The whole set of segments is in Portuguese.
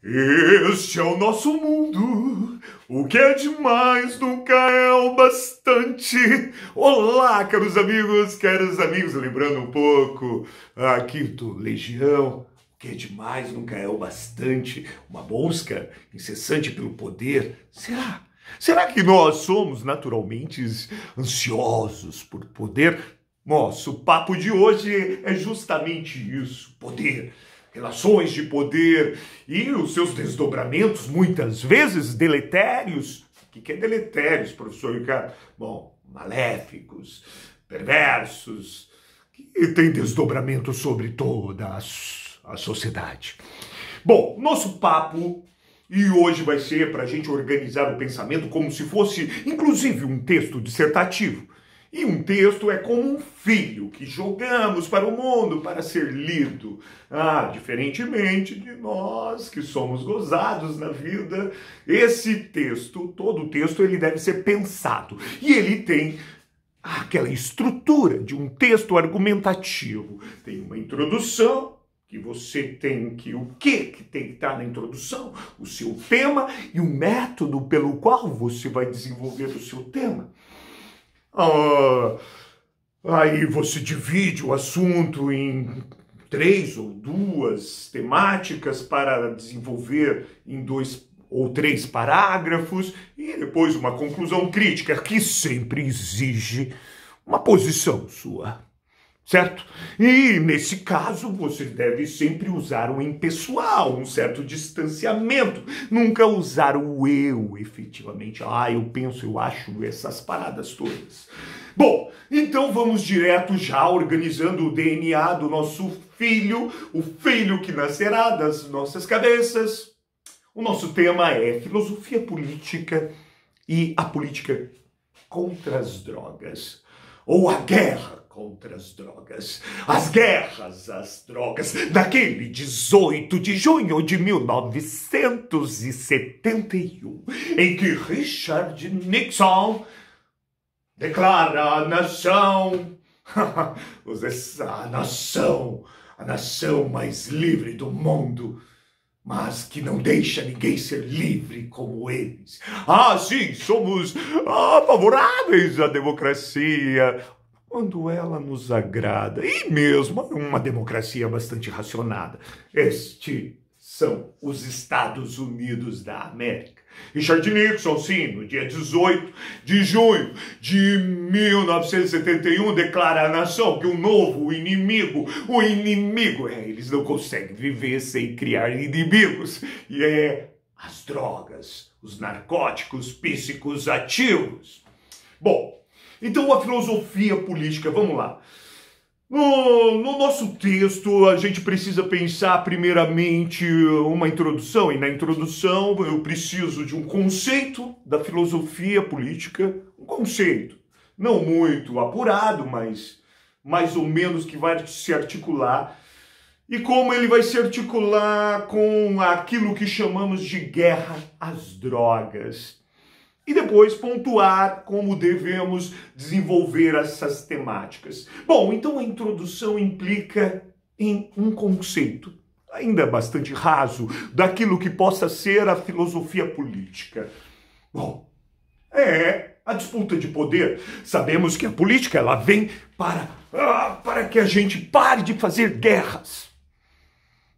Este é o nosso mundo, o que é demais nunca é o bastante. Olá, caros amigos, lembrando um pouco aqui do Legião, o que é demais nunca é o bastante, uma busca incessante pelo poder. Será que nós somos naturalmente ansiosos por poder? Nosso papo de hoje é justamente isso, poder. Relações de poder e os seus desdobramentos, muitas vezes deletérios. O que é deletérios, professor Ricardo? Bom, maléficos, perversos, que tem desdobramento sobre toda a sociedade. Bom, nosso papo e hoje vai ser para a gente organizar o pensamento como se fosse, inclusive, um texto dissertativo. E um texto é como um filho que jogamos para o mundo para ser lido. Diferentemente de nós que somos gozados na vida, esse texto, todo o texto, ele deve ser pensado. E ele tem aquela estrutura de um texto argumentativo. Tem uma introdução, que você tem que... O que tem que estar na introdução? O seu tema e o método pelo qual você vai desenvolver o seu tema. Aí você divide o assunto em 3 ou 2 temáticas para desenvolver em 2 ou 3 parágrafos e depois uma conclusão crítica que sempre exige uma posição sua, certo? E nesse caso você deve sempre usar o impessoal, um certo distanciamento, nunca usar o eu, efetivamente. Eu penso, eu acho, essas paradas todas. Bom, então vamos direto já organizando o DNA do nosso filho, o filho que nascerá das nossas cabeças. O nosso tema é filosofia política e a política contra as drogas, ou a guerra contra as drogas, as guerras às drogas, daquele 18 de junho de 1971, em que Richard Nixon declara a nação, a nação mais livre do mundo, mas que não deixa ninguém ser livre como eles. Sim, somos favoráveis à democracia, quando ela nos agrada, e mesmo uma democracia bastante racionada. Estes são os Estados Unidos da América. Richard Nixon, sim, no dia 18 de junho de 1971, declara à nação que o novo inimigo, eles não conseguem viver sem criar inimigos, e é as drogas, os narcóticos psicoativos. Bom, então a filosofia política, vamos lá. No nosso texto, a gente precisa pensar primeiramente uma introdução, e na introdução eu preciso de um conceito da filosofia política, um conceito não muito apurado, mas mais ou menos que vai se articular, e como ele vai se articular com aquilo que chamamos de guerra às drogas. E depois pontuar como devemos desenvolver essas temáticas. Bom, então a introdução implica em um conceito, ainda bastante raso, daquilo que possa ser a filosofia política. Bom, é a disputa de poder. Sabemos que a política ela vem para que a gente pare de fazer guerras,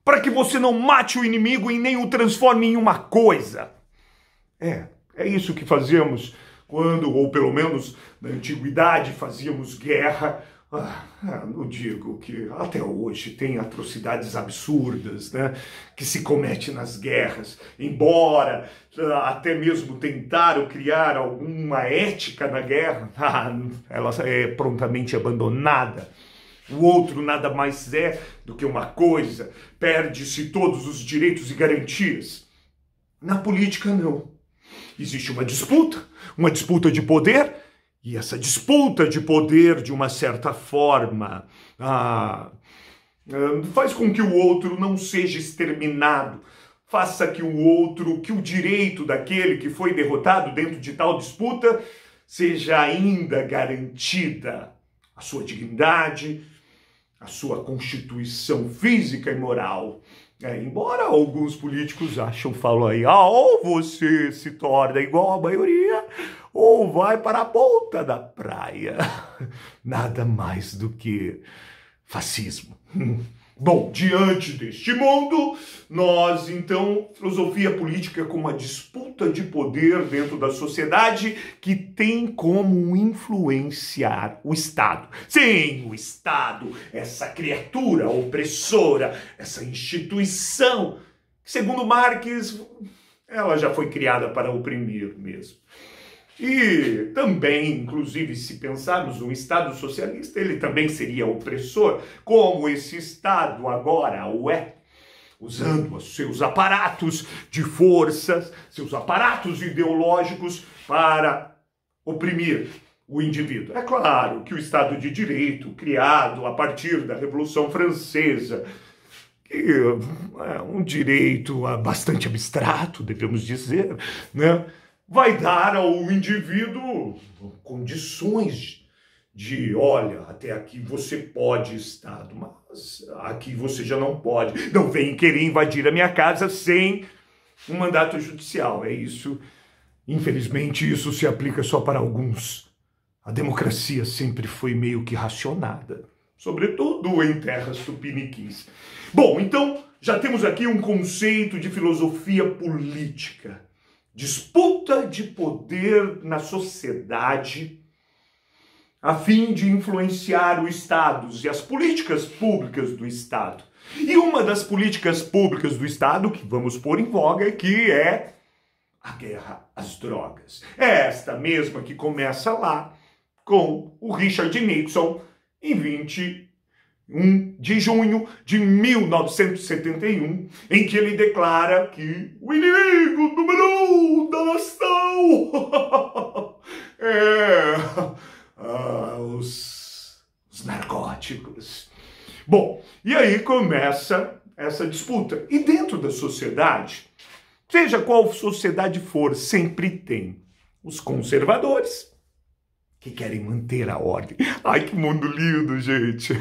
para que você não mate o inimigo e nem o transforme em uma coisa. É isso que fazemos quando, ou pelo menos na antiguidade, fazíamos guerra. Não digo que até hoje tem atrocidades absurdas, né, que se comete nas guerras, embora até mesmo tentaram criar alguma ética na guerra, ela é prontamente abandonada. O outro nada mais é do que uma coisa, perde-se todos os direitos e garantias. Na política, não. Existe uma disputa de poder, e essa disputa de poder, de uma certa forma, faz com que o outro não seja exterminado, faça que o direito daquele que foi derrotado dentro de tal disputa seja ainda garantida, a sua dignidade, a sua constituição física e moral. Embora alguns políticos falam aí, ou você se torna igual à maioria, ou vai para a ponta da praia. Nada mais do que fascismo. Bom, diante deste mundo, nós, então, filosofia política como uma disputa de poder dentro da sociedade que tem como influenciar o Estado. Sim, o Estado, essa criatura opressora, essa instituição, que, segundo Marx, ela já foi criada para oprimir mesmo. E também, inclusive, se pensarmos um Estado socialista, ele também seria opressor, como esse Estado agora o é, usando os seus aparatos de forças, seus aparatos ideológicos para oprimir o indivíduo. É claro que o Estado de Direito, criado a partir da Revolução Francesa, que é um direito bastante abstrato, devemos dizer, né? Vai dar ao indivíduo condições de, olha, até aqui você pode, Estado, mas aqui você já não pode. Não vem querer invadir a minha casa sem um mandato judicial. É isso. Infelizmente, isso se aplica só para alguns. A democracia sempre foi meio que racionada, sobretudo em terras tupiniquins. Bom, então, já temos aqui um conceito de filosofia política. Disputa de poder na sociedade a fim de influenciar os estados e as políticas públicas do Estado. E uma das políticas públicas do Estado que vamos pôr em voga que é a guerra às drogas. É esta mesma que começa lá com o Richard Nixon em 21 de junho de 1971, em que ele declara que o inimigo número 1 da nação os narcóticos. Bom, e aí começa essa disputa. E dentro da sociedade, seja qual sociedade for, sempre tem os conservadores, que querem manter a ordem. Ai, que mundo lindo, gente.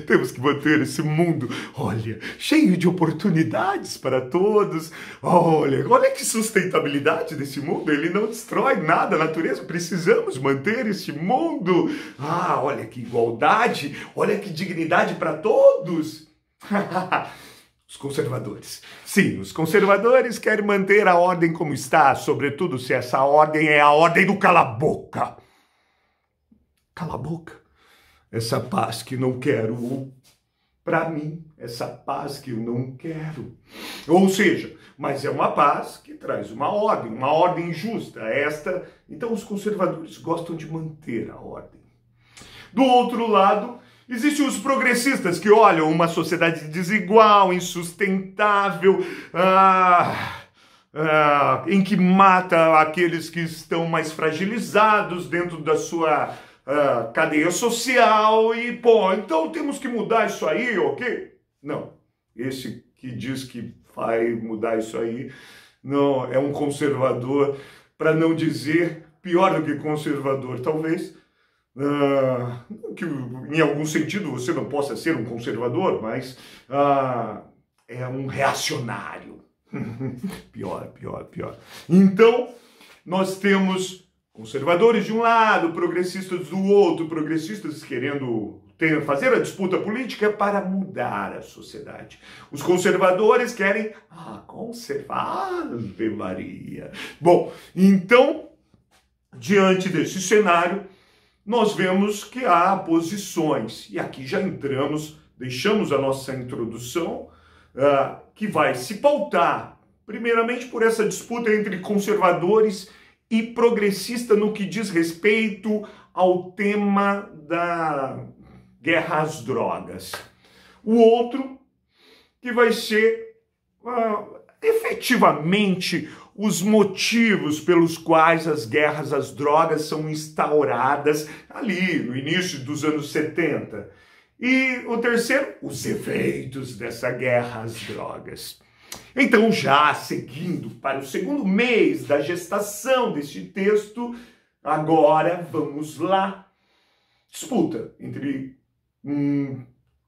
Temos que manter esse mundo, olha, cheio de oportunidades para todos. Olha que sustentabilidade desse mundo. Ele não destrói nada, a natureza. Precisamos manter esse mundo. Olha que igualdade, olha que dignidade para todos. Os conservadores. Sim, os conservadores querem manter a ordem como está, sobretudo se essa ordem é a ordem do cala-boca. Cala a boca. Essa paz que não quero para mim. Essa paz que eu não quero. Ou seja, mas é uma paz que traz uma ordem justa. Então os conservadores gostam de manter a ordem. Do outro lado, existem os progressistas que olham uma sociedade desigual, insustentável, em que mata aqueles que estão mais fragilizados dentro da sua cadeia social e, então temos que mudar isso aí, ok? Não, esse que diz que vai mudar isso aí não é um conservador, para não dizer pior do que conservador, talvez, que em algum sentido você não possa ser um conservador, mas é um reacionário. Pior. Então, nós temos conservadores de um lado, progressistas do outro, progressistas querendo fazer a disputa política para mudar a sociedade. Os conservadores querem conservar, Ave Maria. Bom, então, diante desse cenário, nós vemos que há posições. E aqui já deixamos a nossa introdução, que vai se pautar, primeiramente, por essa disputa entre conservadores e progressista no que diz respeito ao tema da guerra às drogas. O outro que vai ser efetivamente os motivos pelos quais as guerras às drogas são instauradas ali no início dos anos 70. E o terceiro, os efeitos dessa guerra às drogas. Então, já seguindo para o segundo mês da gestação deste texto, agora vamos lá. Disputa entre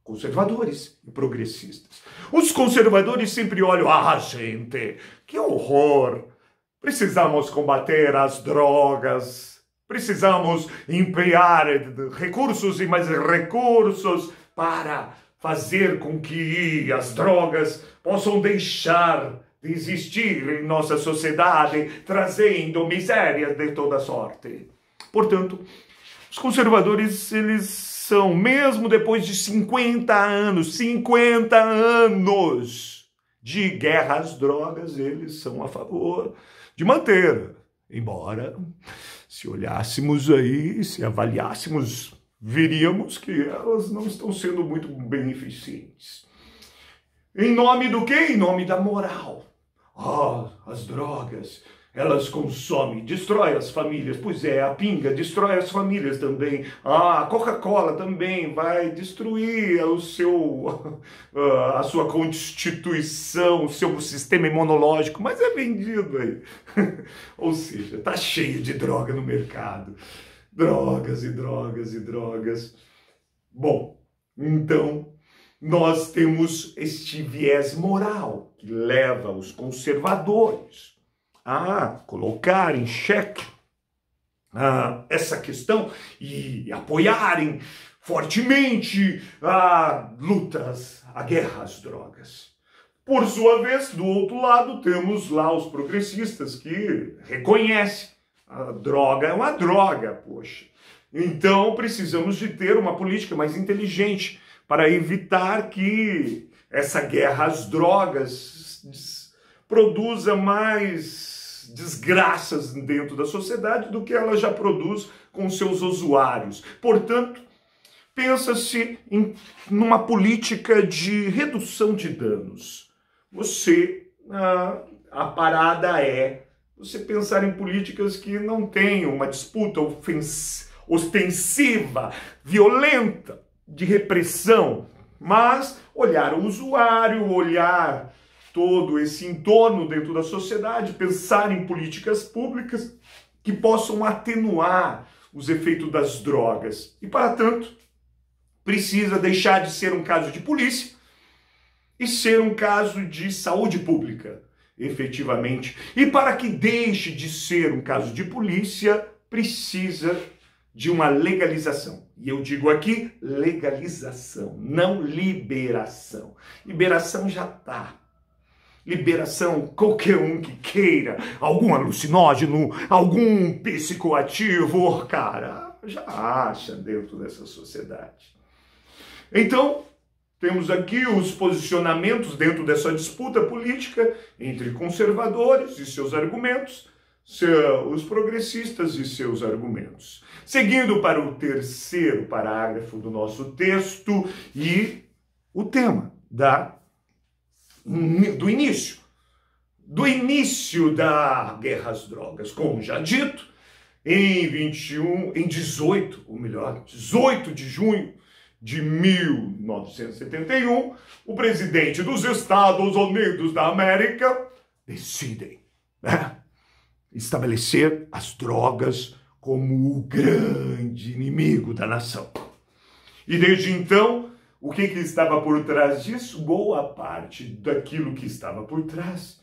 conservadores e progressistas. Os conservadores sempre olham, gente, que horror! Precisamos combater as drogas, precisamos empenhar recursos e mais recursos para fazer com que as drogas possam deixar de existir em nossa sociedade, trazendo misérias de toda sorte. Portanto, os conservadores, eles são, mesmo depois de 50 anos de guerra às drogas, eles são a favor de manter. Embora, se olhássemos aí, se avaliássemos, veríamos que elas não estão sendo muito beneficentes. Em nome do quê? Em nome da moral. As drogas, elas consomem, destrói as famílias. Pois é, a pinga destrói as famílias também. A Coca-Cola também vai destruir a sua constituição, o seu sistema imunológico, mas é vendido aí. Ou seja, tá cheio de droga no mercado. Drogas e drogas e drogas. Bom, então nós temos este viés moral que leva os conservadores a colocar em xeque essa questão e apoiarem fortemente a guerra às drogas. Por sua vez, do outro lado, temos lá os progressistas que reconhecem a droga é uma droga, poxa. Então precisamos de ter uma política mais inteligente para evitar que essa guerra às drogas produza mais desgraças dentro da sociedade do que ela já produz com seus usuários. Portanto, pensa-se numa política de redução de danos. A parada é você pensar em políticas que não tenham uma disputa ostensiva, violenta, de repressão, mas olhar o usuário, olhar todo esse entorno dentro da sociedade, pensar em políticas públicas que possam atenuar os efeitos das drogas. E, para tanto, precisa deixar de ser um caso de polícia e ser um caso de saúde pública, efetivamente. E para que deixe de ser um caso de polícia, precisa de uma legalização. E eu digo aqui legalização, não liberação. Liberação já está. Liberação, qualquer um que queira, algum alucinógeno, algum psicoativo, cara, já acha dentro dessa sociedade. Então, temos aqui os posicionamentos dentro dessa disputa política entre conservadores e seus argumentos, os progressistas e seus argumentos. Seguindo para o terceiro parágrafo do nosso texto e o tema do início da guerra às drogas. Como já dito, em 18 de junho de 1971, o presidente dos Estados Unidos da América decidem estabelecer as drogas como o grande inimigo da nação. E desde então, o que estava por trás disso? Boa parte daquilo que estava por trás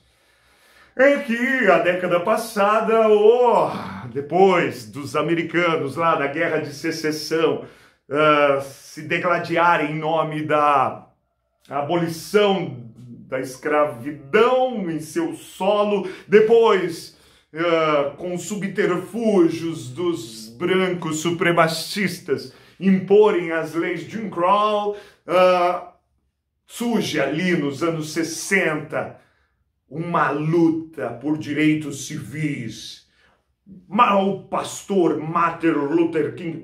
é que a década passada, depois dos americanos lá na Guerra de Secessão, se degladiarem em nome da abolição da escravidão em seu solo, depois com subterfúgios dos brancos supremacistas imporem as leis de Jim Crow, surge ali nos anos 60 uma luta por direitos civis. O pastor Martin Luther King,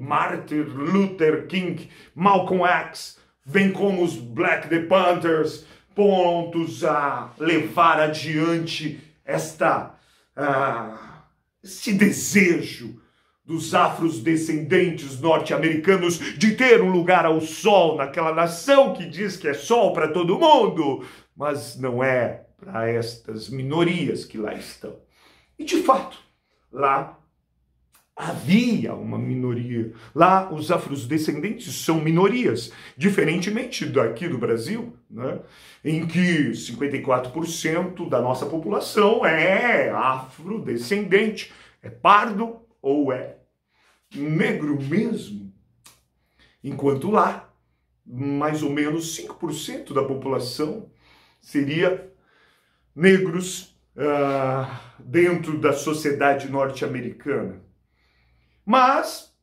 Malcolm X, vem como os Black Panthers, prontos a levar adiante esse desejo dos afrodescendentes norte-americanos de ter um lugar ao sol naquela nação que diz que é sol para todo mundo, mas não é para estas minorias que lá estão. E de fato, lá havia uma minoria. Lá, os afrodescendentes são minorias, diferentemente daqui do Brasil, né, em que 54% da nossa população é afrodescendente, é pardo ou é negro mesmo. Enquanto lá, mais ou menos 5% da população seria negros dentro da sociedade norte-americana. Mas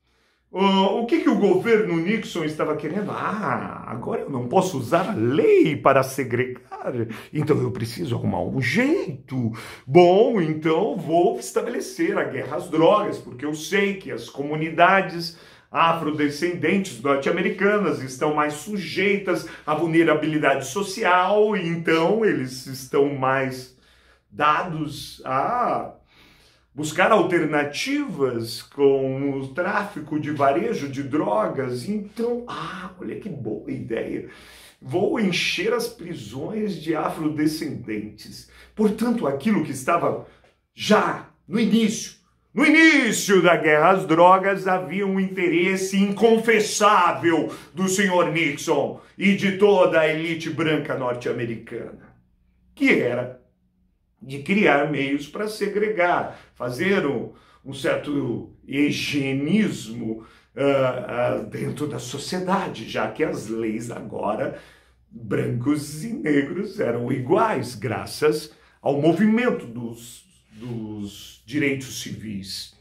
o que o governo Nixon estava querendo? Agora eu não posso usar a lei para segregar, então eu preciso arrumar um jeito. Bom, então vou estabelecer a guerra às drogas, porque eu sei que as comunidades afrodescendentes norte-americanas estão mais sujeitas à vulnerabilidade social, e então eles estão mais dados a buscar alternativas com o tráfico de varejo de drogas. Então, olha que boa ideia. Vou encher as prisões de afrodescendentes. Portanto, aquilo que estava já no início da guerra às drogas, havia um interesse inconfessável do senhor Nixon e de toda a elite branca norte-americana, que era de criar meios para segregar, fazer um certo higienismo dentro da sociedade, já que as leis agora, brancos e negros, eram iguais, graças ao movimento dos direitos civis.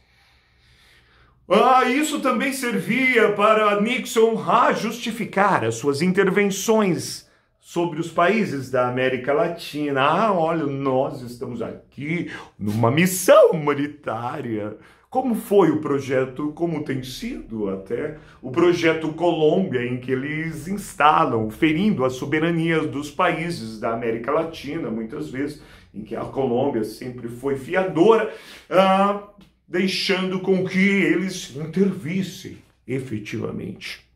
Isso também servia para Nixon justificar as suas intervenções sobre os países da América Latina. Olha, nós estamos aqui numa missão humanitária. Como foi o projeto, como tem sido até o projeto Colômbia, em que eles instalam, ferindo as soberanias dos países da América Latina, muitas vezes, em que a Colômbia sempre foi fiadora, deixando com que eles intervissem efetivamente.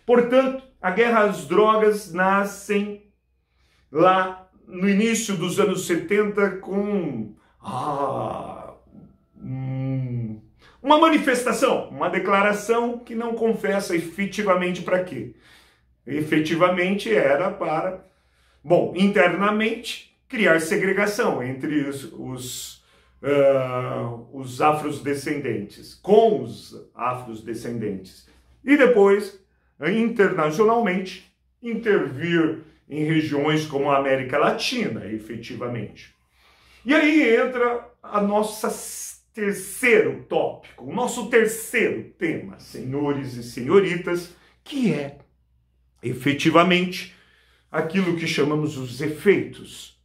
Portanto, a guerra às drogas nasce lá no início dos anos 70 com uma manifestação, uma declaração que não confessa efetivamente para quê. Efetivamente era para, internamente, criar segregação entre os afrodescendentes, com os afrodescendentes. E depois, internacionalmente, intervir em regiões como a América Latina, efetivamente. E aí entra a nossa terceiro tópico, o nosso terceiro tema, senhores e senhoritas, que é, efetivamente, aquilo que chamamos os efeitos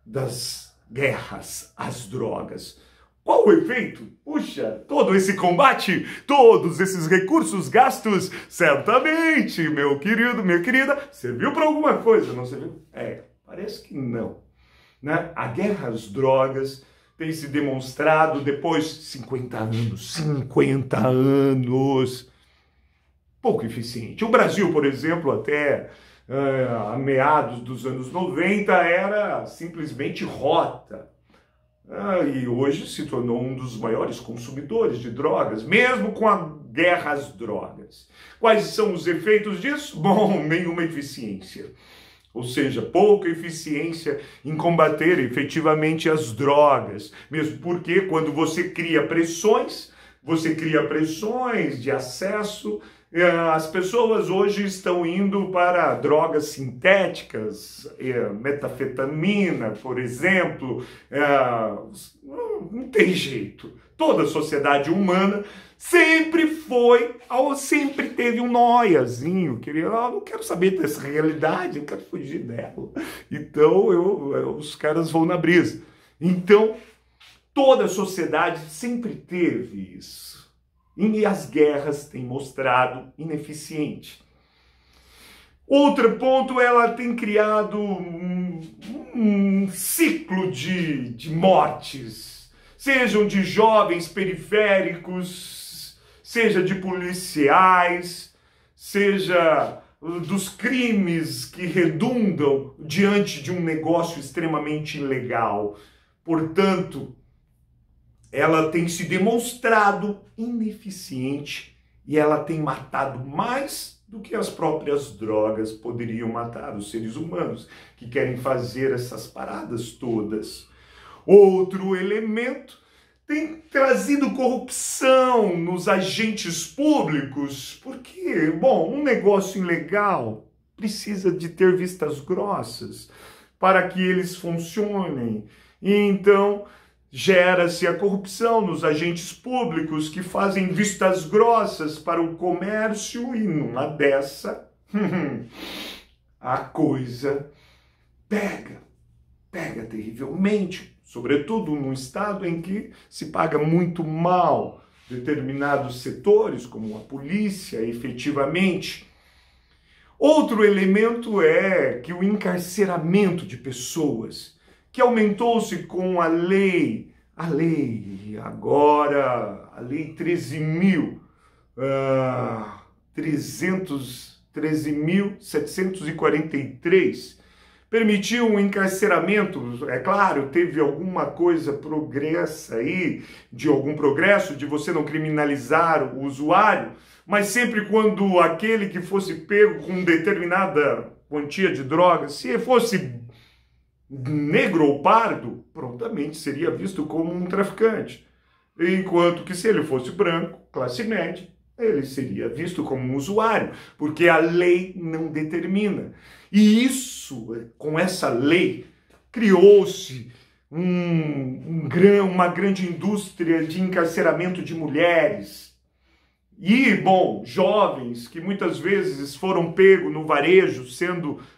das guerras às drogas. Qual o efeito? Puxa, todo esse combate, todos esses recursos gastos, certamente, meu querido, minha querida, serviu para alguma coisa, não serviu? Parece que não. Né? A guerra às drogas tem se demonstrado depois de 50 anos, pouco eficiente. O Brasil, por exemplo, até a meados dos anos 90, era simplesmente rota. E hoje se tornou um dos maiores consumidores de drogas, mesmo com a guerra às drogas. Quais são os efeitos disso? Nenhuma eficiência. Ou seja, pouca eficiência em combater efetivamente as drogas. Mesmo porque quando você cria pressões de acesso. As pessoas hoje estão indo para drogas sintéticas, metafetamina, por exemplo. Não tem jeito. Toda a sociedade humana sempre teve um noiazinho, não quero saber dessa realidade, eu quero fugir dela. Então os caras vão na brisa. Então, toda a sociedade sempre teve isso. E as guerras têm mostrado ineficiente. Outro ponto, ela tem criado um ciclo de mortes, sejam de jovens periféricos, seja de policiais, seja dos crimes que redundam diante de um negócio extremamente ilegal. Portanto, ela tem se demonstrado ineficiente e ela tem matado mais do que as próprias drogas poderiam matar os seres humanos que querem fazer essas paradas todas. Outro elemento tem trazido corrupção nos agentes públicos, porque, bom, um negócio ilegal precisa de ter vistas grossas para que eles funcionem. E então gera-se a corrupção nos agentes públicos que fazem vistas grossas para o comércio e numa dessa a coisa pega terrivelmente, sobretudo num estado em que se paga muito mal determinados setores, como a polícia, efetivamente. Outro elemento é que o encarceramento de pessoas, que aumentou-se com a lei 13.743, permitiu um encarceramento. É claro, teve alguma coisa de algum progresso de você não criminalizar o usuário, mas sempre quando aquele que fosse pego com determinada quantia de drogas, se fosse negro ou pardo, prontamente seria visto como um traficante. Enquanto que se ele fosse branco, classe média, ele seria visto como um usuário, porque a lei não determina. E isso, com essa lei, criou-se uma grande indústria de encarceramento de mulheres. E, bom, jovens que muitas vezes foram pegos no varejo,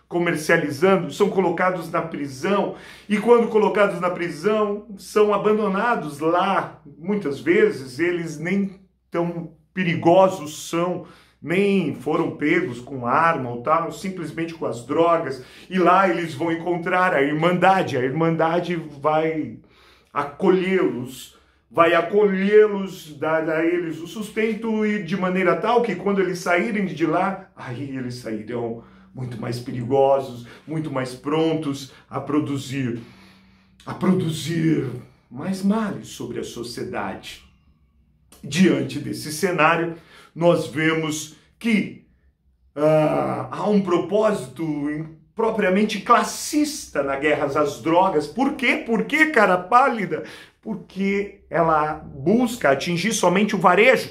comercializando, são colocados na prisão. E quando colocados na prisão, são abandonados lá. Muitas vezes eles nem tão perigosos são, nem foram pegos com arma ou tal, simplesmente com as drogas. E lá eles vão encontrar a Irmandade. A Irmandade vai acolhê-los, dar a eles o sustento, e de maneira tal que quando eles saírem de lá, aí eles sairão muito mais perigosos, muito mais prontos a produzir mais males sobre a sociedade. Diante desse cenário, nós vemos que há um propósito propriamente classista na guerra às drogas. Por quê? Por quê, cara pálida? Porque ela busca atingir somente o varejo.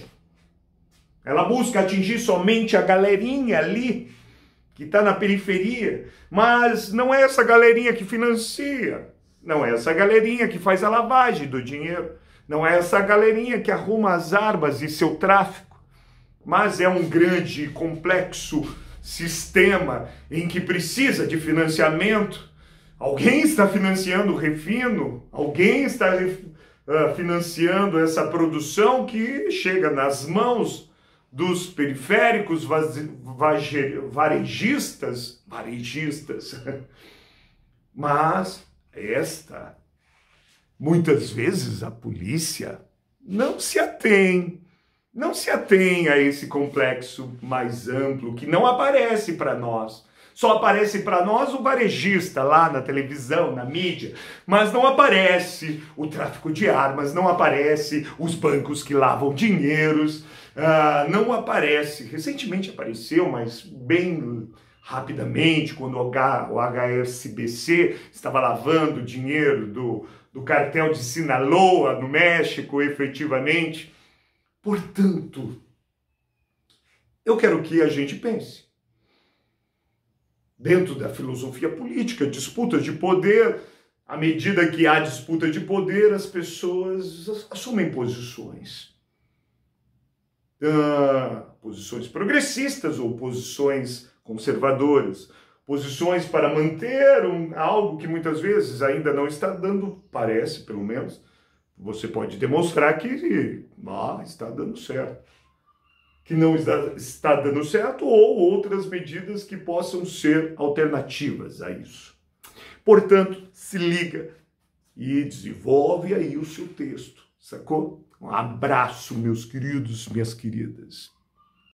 Ela busca atingir somente a galerinha ali, que está na periferia. Mas não é essa galerinha que financia. Não é essa galerinha que faz a lavagem do dinheiro. Não é essa galerinha que arruma as armas e seu tráfico. Mas é um grande e complexo sistema em que precisa de financiamento. Alguém está financiando o refino, alguém está financiando essa produção que chega nas mãos dos periféricos varejistas. Mas muitas vezes a polícia não se atém a esse complexo mais amplo que não aparece para nós. Só aparece para nós o varejista lá na televisão, na mídia, mas não aparece o tráfico de armas, não aparece os bancos que lavam dinheiros, não aparece. Recentemente apareceu, mas bem rapidamente, quando o HSBC estava lavando dinheiro do cartel de Sinaloa, no México, efetivamente. Portanto, eu quero que a gente pense. Dentro da filosofia política, disputa de poder, à medida que há disputa de poder, as pessoas assumem posições. Posições progressistas ou posições conservadoras. Posições para manter algo que muitas vezes ainda não está dando, parece pelo menos. Você pode demonstrar que está dando certo. Que não está dando certo, ou outras medidas que possam ser alternativas a isso. Portanto, se liga e desenvolve aí o seu texto, sacou? Um abraço, meus queridos, minhas queridas.